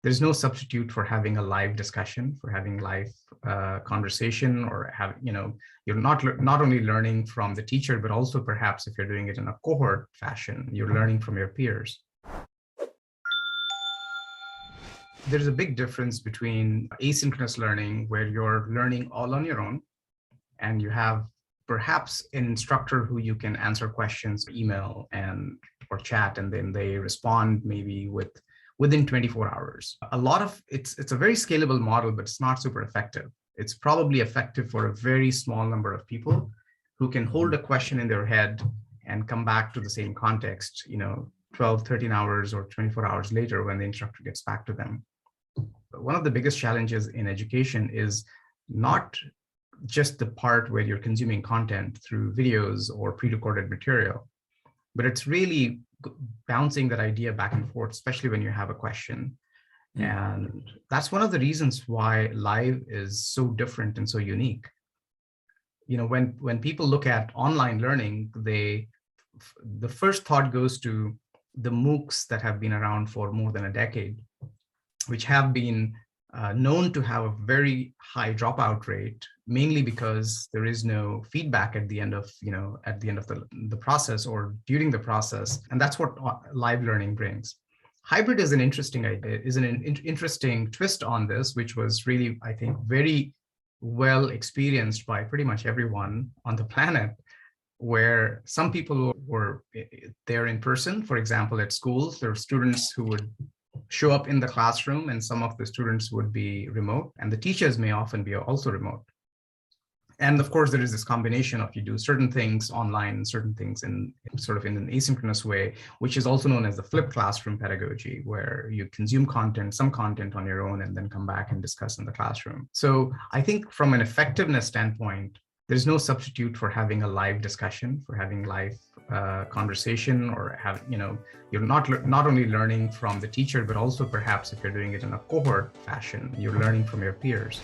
There's no substitute for having a live discussion, for having live conversation, or you're not only learning from the teacher, but also perhaps if you're doing it in a cohort fashion, you're learning from your peers. There's a big difference between asynchronous learning, where you're learning all on your own, and you have perhaps an instructor who you can answer questions, email or chat, and then they respond maybe within 24 hours. It's a very scalable model, but it's not super effective. It's probably effective for a very small number of people who can hold a question in their head and come back to the same context, 12, 13 hours or 24 hours later when the instructor gets back to them. But one of the biggest challenges in education is not just the part where you're consuming content through videos or pre-recorded material, but it's really bouncing that idea back and forth, especially when you have a question. And that's one of the reasons why live is so different and so unique. When people look at online learning, the first thought goes to the MOOCs that have been around for more than a decade, which have been known to have a very high dropout rate, mainly because there is no feedback at the end of the process or during the process, and that's what live learning brings. Hybrid is an interesting twist on this, which was really, I think, very well experienced by pretty much everyone on the planet, where some people were there in person. For example, at schools, there were students who would show up in the classroom, and some of the students would be remote, and the teachers may often be also remote. And of course, there is this combination of you do certain things online and certain things in an asynchronous way, which is also known as the flipped classroom pedagogy, where you consume some content on your own and then come back and discuss in the classroom. So I think from an effectiveness standpoint, there's no substitute for having a live discussion, for having live conversation, or you're not only learning from the teacher, but also perhaps if you're doing it in a cohort fashion, you're learning from your peers.